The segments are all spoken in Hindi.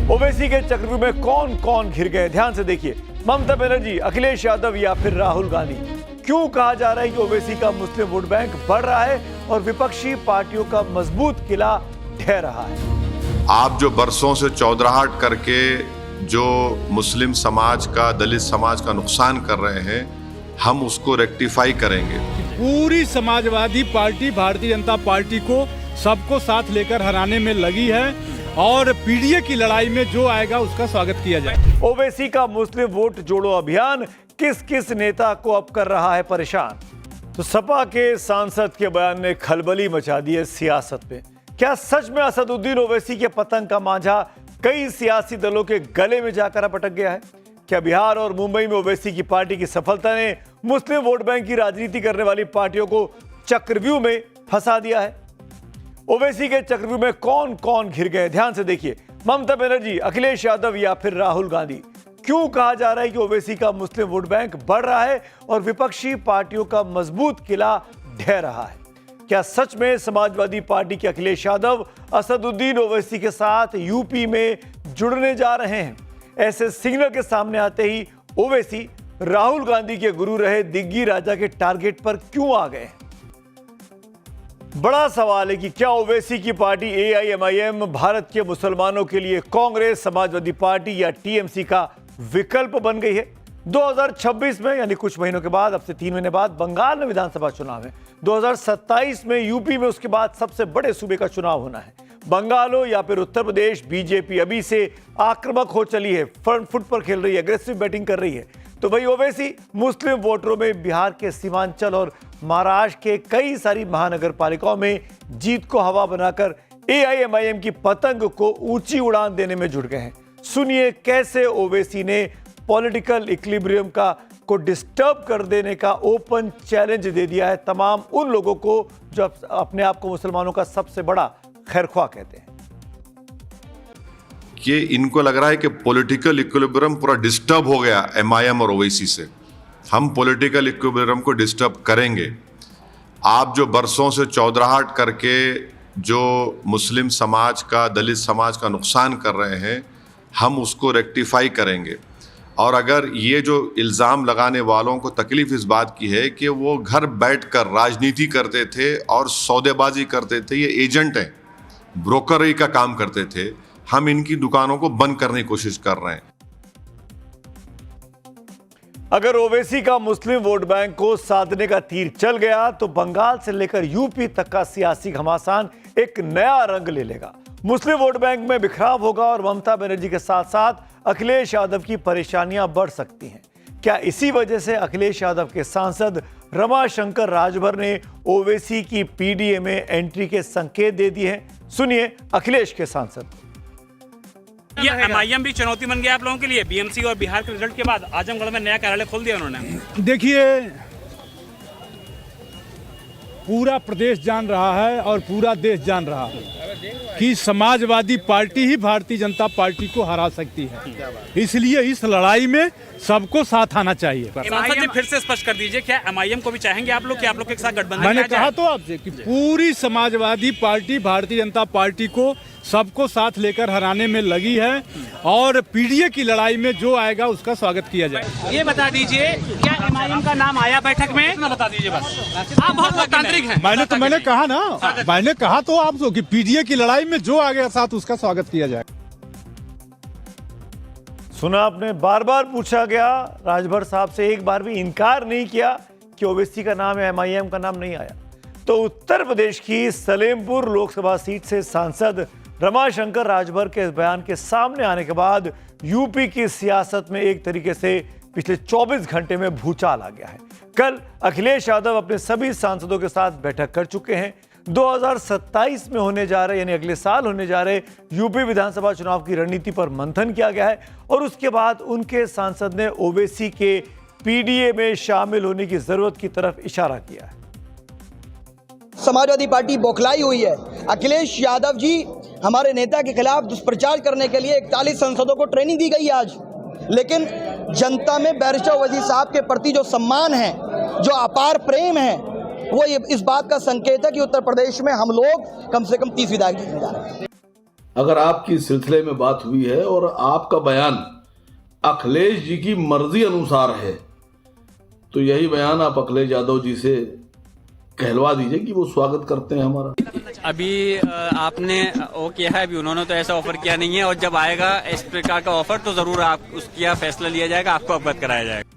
ओवैसी के चक्रव्यूह में कौन कौन घिर गए, ध्यान से देखिए। ममता बनर्जी, अखिलेश यादव या फिर राहुल गांधी। क्यों कहा जा रहा है कि ओवैसी का मुस्लिम वोट बैंक बढ़ रहा है और विपक्षी पार्टियों का मजबूत किला ढह रहा है? आप जो बरसों से चौधराहट करके जो मुस्लिम समाज का, दलित समाज का नुकसान कर रहे हैं, हम उसको रेक्टिफाई करेंगे। पूरी समाजवादी पार्टी भारतीय जनता पार्टी को सबको साथ लेकर हराने में लगी है और पीडीए की लड़ाई में जो आएगा उसका स्वागत किया जाए। ओवैसी का मुस्लिम वोट जोड़ो अभियान किस किस नेता को अब कर रहा है परेशान? तो सपा के सांसद के बयान ने खलबली मचा दी है सियासत में। क्या सच में असदुद्दीन ओवैसी के पतंग का मांझा कई सियासी दलों के गले में जाकर अटक गया है? क्या बिहार और मुंबई में ओवैसी की पार्टी की सफलता ने मुस्लिम वोट बैंक की राजनीति करने वाली पार्टियों को चक्रव्यूह में फंसा दिया है? ओवैसी के चक्रव्यूह में कौन कौन घिर गए, ध्यान से देखिए। ममता बनर्जी, अखिलेश यादव या फिर राहुल गांधी। क्यों कहा जा रहा है कि ओवैसी का मुस्लिम वोट बैंक बढ़ रहा है और विपक्षी पार्टियों का मजबूत किला ढह रहा है? क्या सच में समाजवादी पार्टी के अखिलेश यादव असदुद्दीन ओवैसी के साथ यूपी में जुड़ने जा रहे हैं? ऐसे सिग्नल के सामने आते ही ओवैसी राहुल गांधी के गुरु रहे दिग्गी राजा के टारगेट पर क्यों आ गए? बड़ा सवाल है कि क्या ओवैसी की पार्टी एआईएमआईएम भारत के मुसलमानों के लिए कांग्रेस, समाजवादी पार्टी या टीएमसी का विकल्प बन गई है? 2026 में, यानी कुछ महीनों के बाद, अब से 3 महीने बाद बंगाल में विधानसभा चुनाव है। 2027 में यूपी में, उसके बाद सबसे बड़े सूबे का चुनाव होना है। बंगाल हो या फिर उत्तर प्रदेश, बीजेपी अभी से आक्रामक हो चली है, फ्रंट फुट पर खेल रही है, एग्रेसिव बैटिंग कर रही है। तो भाई ओवैसी मुस्लिम वोटरों में बिहार के सीमांचल और महाराष्ट्र के कई सारी महानगर पालिकाओं में जीत को हवा बनाकर एआईएमआईएम की पतंग को ऊंची उड़ान देने में जुट गए हैं। सुनिए कैसे ओवैसी ने पॉलिटिकल इक्विलिब्रियम को डिस्टर्ब कर देने का ओपन चैलेंज दे दिया है तमाम उन लोगों को जो अपने आप को मुसलमानों का सबसे बड़ा खैरख्वाह कहते हैं। कि इनको लग रहा है कि पॉलिटिकल इक्विलिब्रियम पूरा डिस्टर्ब हो गया एमआईएम और ओवैसी से। हम पॉलिटिकल इक्विलिब्रियम को डिस्टर्ब करेंगे। आप जो बरसों से चौधराहट करके जो मुस्लिम समाज का, दलित समाज का नुकसान कर रहे हैं, हम उसको रेक्टिफाई करेंगे। और अगर ये जो इल्ज़ाम लगाने वालों को तकलीफ इस बात की है कि वो घर बैठकर राजनीति करते थे और सौदेबाजी करते थे, ये एजेंट हैं, ब्रोकरी का काम करते थे, हम इनकी दुकानों को बंद करने की कोशिश कर रहे हैं। अगर ओवैसी का मुस्लिम वोट बैंक को साधने का तीर चल गया तो बंगाल से लेकर यूपी तक का सियासी घमासान एक नया रंग ले लेगा। मुस्लिम वोट बैंक में बिखराव होगा और ममता बनर्जी के साथ साथ अखिलेश यादव की परेशानियां बढ़ सकती हैं। क्या इसी वजह से अखिलेश यादव के सांसद रमाशंकर राजभर ने ओवैसी की पीडीए में एंट्री के संकेत दे दिए हैं? सुनिए अखिलेश के सांसद। ये एमआईएम भी चुनौती बन गया आप लोगों के लिए। बीएमसी और बिहार के रिजल्ट के बाद आजमगढ़ में नया कार्यालय खोल दिया उन्होंने। देखिए, पूरा प्रदेश जान रहा है और पूरा देश जान रहा है कि समाजवादी पार्टी ही भारतीय जनता पार्टी को हरा सकती है। इसलिए इस लड़ाई में सबको साथ आना चाहिए। सांसद जी फिर से स्पष्ट कर दीजिए, क्या एमआईएम को भी चाहेंगे आप लोग कि आप लोग के साथ गठबंधन? मैंने कहा तो आपसे कि पूरी समाजवादी पार्टी भारतीय जनता पार्टी को सबको साथ लेकर हराने में लगी है और पीडीए की लड़ाई में जो आएगा उसका स्वागत किया जाए। ये बता दीजिए, क्या एमआईएम का नाम आया बैठक में? इतना बता दीजिए बस। आप बहुत लोकतांत्रिक हैं। मैंने कहा ना, मैंने कहा तो आपको कि पीडीए की लड़ाई में जो आगे साथ उसका स्वागत किया जाए। सुना आपने, बार बार पूछा गया, राजभर साहब से एक बार भी इनकार नहीं किया कि ओवैसी का नाम या एमआईएम का नाम नहीं आया। तो उत्तर प्रदेश की सलेमपुर लोकसभा सीट से सांसद रमाशंकर राजभर के इस बयान के सामने आने के बाद यूपी की सियासत में एक तरीके से पिछले 24 घंटे में भूचाल आ गया है। कल अखिलेश यादव अपने सभी सांसदों के साथ बैठक कर चुके हैं। 2027 में होने जा रहे, यानी अगले साल होने जा रहे यूपी विधानसभा चुनाव की रणनीति पर मंथन किया गया है और उसके बाद उनके सांसद ने ओवैसी के पीडीए में शामिल होने की जरूरत की तरफ इशारा किया है। समाजवादी पार्टी बौखलाई हुई है। अखिलेश यादव जी हमारे नेता के खिलाफ दुष्प्रचार करने के लिए 41 सांसदों को ट्रेनिंग दी गई आज, लेकिन जनता में बैरिस्टर ओवैसी साहब के प्रति जो सम्मान है, जो अपार प्रेम है, वो इस बात का संकेत है कि उत्तर प्रदेश में हम लोग कम से कम 30 विधायक जीतने जा रहे हैं। अगर आपकी इस सिलसिले में बात हुई है और आपका बयान अखिलेश जी की मर्जी अनुसार है, तो यही बयान आप अखिलेश यादव जी से कहलवा दीजिए कि वो स्वागत करते हैं हमारा। अभी आपने वो किया है, अभी उन्होंने तो ऐसा ऑफर किया नहीं है, और जब आएगा इस प्रकार का ऑफर तो जरूर आप उसका फैसला लिया जाएगा, आपको अवगत कराया जाएगा।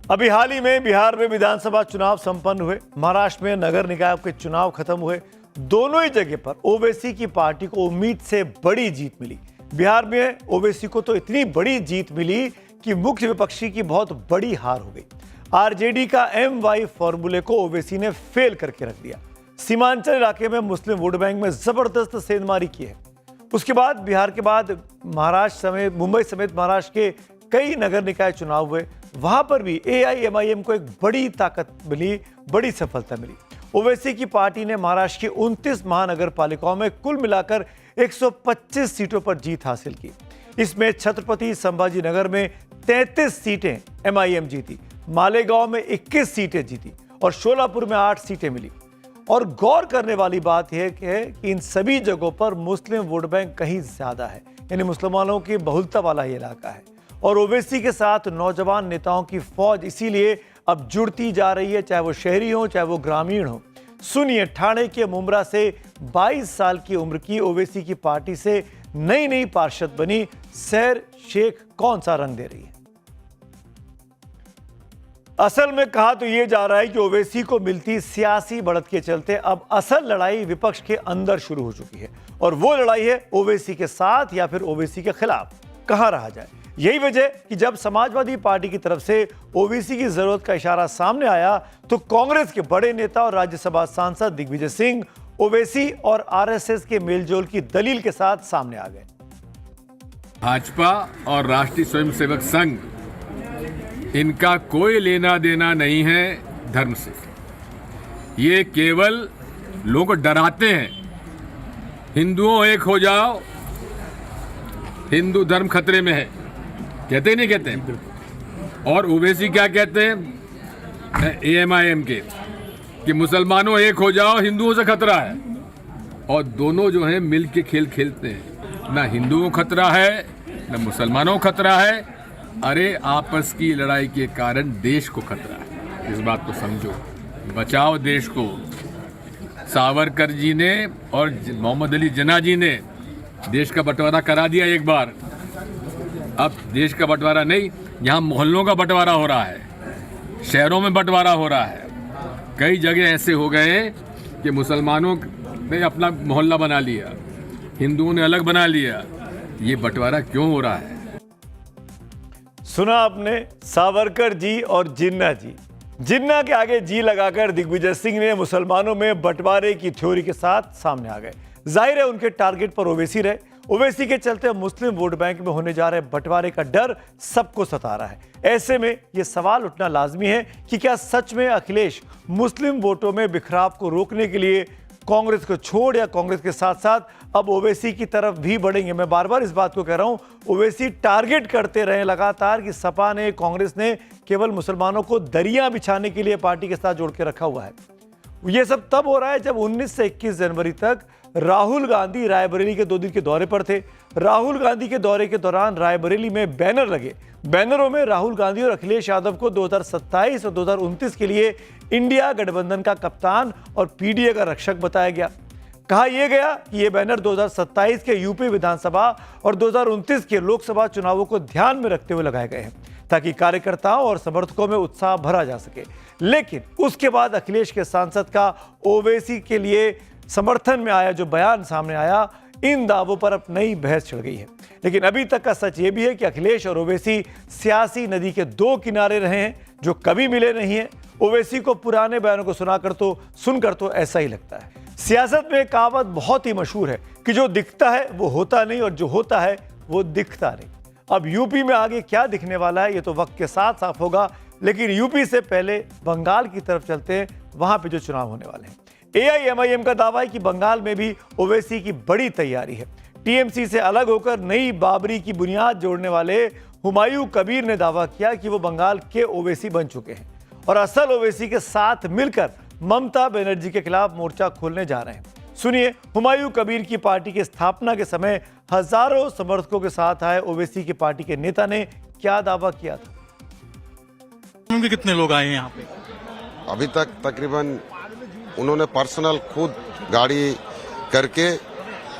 अभी हाल ही में बिहार में विधानसभा चुनाव संपन्न हुए, महाराष्ट्र में नगर निकाय के चुनाव खत्म हुए। दोनों ही जगह पर ओवैसी की पार्टी को उम्मीद से बड़ी जीत मिली। बिहार में ओवैसी को तो इतनी बड़ी जीत मिली कि मुख्य विपक्षी की बहुत बड़ी हार हो गई। आरजेडी का MY फॉर्मूले को ओवैसी ने फेल करके रख दिया। सीमांचल इलाके में मुस्लिम वोट बैंक में जबरदस्त सेंधमारी की है। उसके बाद बिहार के बाद महाराष्ट्र समेत मुंबई समेत महाराष्ट्र के कई नगर निकाय चुनाव हुए, वहां पर भी AIMIM को एक बड़ी ताकत मिली, बड़ी सफलता मिली। ओवैसी की पार्टी ने महाराष्ट्र की 29 महानगर पालिकाओं में कुल मिलाकर 125 सीटों पर जीत हासिल की। इसमें छत्रपति संभाजी नगर में 33 सीटें MIM जीती, मालेगांव में 21 सीटें जीती और शोलापुर में 8 सीटें मिली। और गौर करने वाली बात यह है कि इन सभी जगहों पर मुस्लिम वोट बैंक कहीं ज्यादा है, यानी मुसलमानों की बहुलता वाला ये इलाका है। और ओवैसी के साथ नौजवान नेताओं की फौज इसीलिए अब जुड़ती जा रही है, चाहे वो शहरी हो चाहे वो ग्रामीण हो। सुनिए, ठाणे के मुमरा से 22 साल की उम्र की ओवैसी की पार्टी से नई नई पार्षद बनी सैर शेख कौन सा रंग दे रही है। असल में कहा तो यह जा रहा है कि ओवैसी को मिलती सियासी बढ़त के चलते अब असल लड़ाई विपक्ष के अंदर शुरू हो चुकी है, और वो लड़ाई है ओवैसी के साथ या फिर ओवैसी के खिलाफ, कहां रहा जाए। यही वजह कि जब समाजवादी पार्टी की तरफ से ओवैसी की जरूरत का इशारा सामने आया तो कांग्रेस के बड़े नेता और राज्यसभा सांसद दिग्विजय सिंह ओवैसी और RSS के मेलजोल की दलील के साथ सामने आ गए। भाजपा और राष्ट्रीय स्वयंसेवक संघ, इनका कोई लेना देना नहीं है धर्म से। ये केवल लोग डराते हैं, हिंदुओं एक हो जाओ, हिंदू धर्म खतरे में है, कहते ही नहीं कहते हैं। और ओवैसी क्या कहते हैं AIMIM के कि मुसलमानों एक हो जाओ, हिंदुओं से खतरा है। और दोनों जो हैं मिल के खेल खेलते हैं, ना हिंदुओं को खतरा है ना मुसलमानों को खतरा है। अरे आपस की लड़ाई के कारण देश को खतरा है, इस बात को समझो, बचाओ देश को। सावरकर जी ने और मोहम्मद अली जिन्ना जी ने देश का बंटवारा करा दिया एक बार। अब देश का बंटवारा नहीं, यहाँ मोहल्लों का बंटवारा हो रहा है, शहरों में बंटवारा हो रहा है। कई जगह ऐसे हो गए कि मुसलमानों ने अपना मोहल्ला बना लिया, हिंदुओं ने अलग बना लिया। ये बंटवारा क्यों हो रहा है? सुना आपने, सावरकर जी और जिन्ना जी। जिन्ना के आगे जी लगाकर दिग्विजय सिंह ने मुसलमानों में बंटवारे की थ्योरी के साथ सामने आ गए। जाहिर है उनके टारगेट पर ओवैसी रहे। ओवैसी के चलते मुस्लिम वोट बैंक में होने जा रहे बंटवारे का डर सबको सता रहा है। ऐसे में यह सवाल उठना लाजमी है कि क्या सच में अखिलेश मुस्लिम वोटों में बिखराव को रोकने के लिए कांग्रेस को छोड़ या कांग्रेस के साथ साथ अब ओवैसी की तरफ भी बढ़ेंगे। मैं बार बार इस बात को कह रहा हूं, ओवैसी टारगेट करते रहे लगातार कि सपा ने, कांग्रेस ने केवल मुसलमानों को दरियां बिछाने के लिए पार्टी के साथ जोड़ के रखा हुआ है। यह सब तब हो रहा है जब 19 से 21 जनवरी तक राहुल गांधी रायबरेली के 2 दिन के दौरे पर थे। राहुल गांधी के दौरे के दौरान रायबरेली में बैनर लगे। बैनरों में राहुल गांधी और अखिलेश यादव को 2027 और 2029 के लिए इंडिया गठबंधन का कप्तान और PDA का रक्षक बताया गया। कहा यह गया कि ये बैनर 2027 के यूपी विधानसभा और 2029 के लोकसभा चुनावों को ध्यान में रखते हुए लगाए गए हैं ताकि कार्यकर्ताओं और समर्थकों में उत्साह भरा जा सके। लेकिन उसके बाद अखिलेश के सांसद का ओवैसी के लिए समर्थन में आया जो बयान सामने आया, इन दावों पर अब नई बहस छिड़ गई है। लेकिन अभी तक का सच ये भी है कि अखिलेश और ओवैसी सियासी नदी के 2 किनारे रहे हैं जो कभी मिले नहीं है। ओवैसी को पुराने बयानों को सुनकर तो ऐसा ही लगता है। सियासत में कहावत बहुत ही मशहूर है कि जो दिखता है वो होता नहीं और जो होता है वो दिखता नहीं। अब यूपी में आगे क्या दिखने वाला है ये तो वक्त के साथ साफ होगा, लेकिन यूपी से पहले बंगाल की तरफ चलते हैं, वहां पे जो चुनाव होने वाले हैं। AIMIM का दावा है कि बंगाल में भी ओवैसी की बड़ी तैयारी है। TMC से अलग होकर नई बाबरी की बुनियाद जोड़ने वाले हुमायूं कबीर ने दावा किया कि वो बंगाल के ओवैसी बन चुके हैं और असल ओवैसी के साथ मिलकर ममता बनर्जी के खिलाफ मोर्चा खोलने जा रहे हैं। सुनिए, हुमायूं कबीर की पार्टी की स्थापना के समय हजारों समर्थकों के साथ आए ओवैसी की पार्टी के नेता ने क्या दावा किया था। उनके कितने लोग आए हैं यहाँ पे? अभी तक तकरीबन उन्होंने पर्सनल खुद गाड़ी करके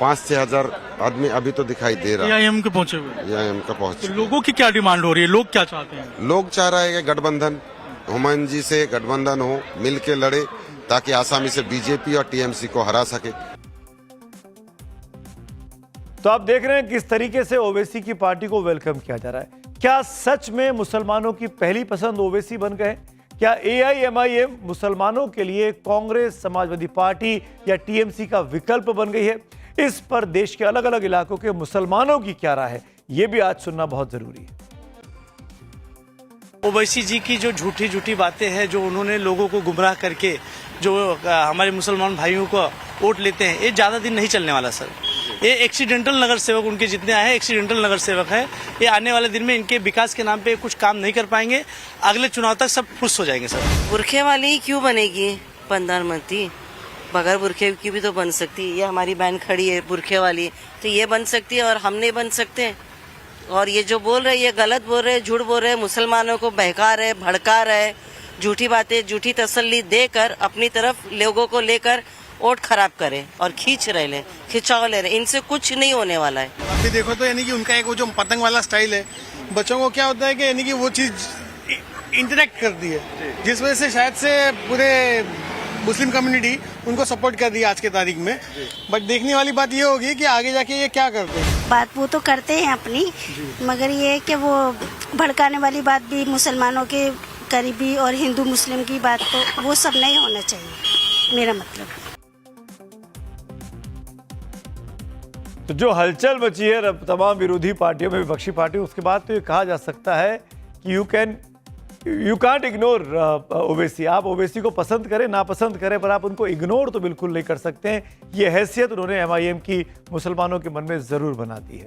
5-6 हजार आदमी अभी तो दिखाई दे रहा है। AIM के पहुंचे हुए। AIM का पहुंच। तो लोगों की क्या डिमांड हो रही है? लोग क्या चाहते हैं? लोग चाह रहे हैं कि गठबंधन हुमायूं जी से गठबंधन हो, मिल के लड़े, ताकि आसानी से बीजेपी और टीएमसी को हरा सके। तो आप देख रहे हैं किस तरीके से ओवैसी की पार्टी को वेलकम किया जा रहा है। क्या सच में मुसलमानों की पहली पसंद ओवैसी बन गए? क्या AIMIM मुसलमानों के लिए कांग्रेस, समाजवादी पार्टी या टीएमसी का विकल्प बन गई है? इस पर देश के अलग अलग इलाकों के मुसलमानों की क्या राय है, यह भी आज सुनना बहुत जरूरी है। ओवैसी जी की जो झूठी बातें हैं, जो उन्होंने लोगों को गुमराह करके जो हमारे मुसलमान भाइयों को वोट लेते हैं, ये ज़्यादा दिन नहीं चलने वाला सर। ये एक्सीडेंटल नगर सेवक उनके जितने आए हैं एक्सीडेंटल नगर सेवक हैं। ये आने वाले दिन में इनके विकास के नाम पे कुछ काम नहीं कर पाएंगे। अगले चुनाव तक सब खुश हो जाएंगे सर। बुरखे वाली क्यों बनेगी प्रधानमंत्री? बगैर बुरखे की भी तो बन सकती है। ये हमारी बहन खड़ी है बुरखे वाली, तो ये बन सकती है और हम नहीं बन सकते। और ये जो बोल रहे हैं ये गलत बोल रहे हैं, झूठ बोल रहे हैं, मुसलमानों को बहका रहे, भड़का रहे, झूठी बातें, झूठी तसल्ली देकर अपनी तरफ लोगों को लेकर वोट खराब करे और खिंचाव ले रहे। इनसे कुछ नहीं होने वाला है। अभी देखो तो यानी कि उनका एक वो जो पतंग वाला स्टाइल है, बच्चों को क्या होता है कि यानी कि वो चीज इंटरेक्ट करती है, जिस वजह से शायद से पूरे मुस्लिम कम्युनिटी उनको सपोर्ट कर रही है आज के तारीख में। बट देखने वाली बात ये होगी कि आगे जाके ये क्या करते हैं। बात वो तो करते हैं अपनी, मगर ये कि वो भड़काने वाली बात भी मुसलमानों के करीबी और हिंदू मुस्लिम की बात, तो वो सब नहीं होना चाहिए मेरा मतलब। तो जो हलचल मची है तमाम विरोधी पार्टियों में, विपक्षी पार्टियों, उसके बाद तो ये कहा जा सकता है कि यू कांट इग्नोर ओवैसी। आप ओवैसी को पसंद करें, नापसंद करें, पर आप उनको इग्नोर तो बिल्कुल नहीं कर सकते हैं। ये हैसियत उन्होंने MIM की मुसलमानों के मन में जरूर बना दी है।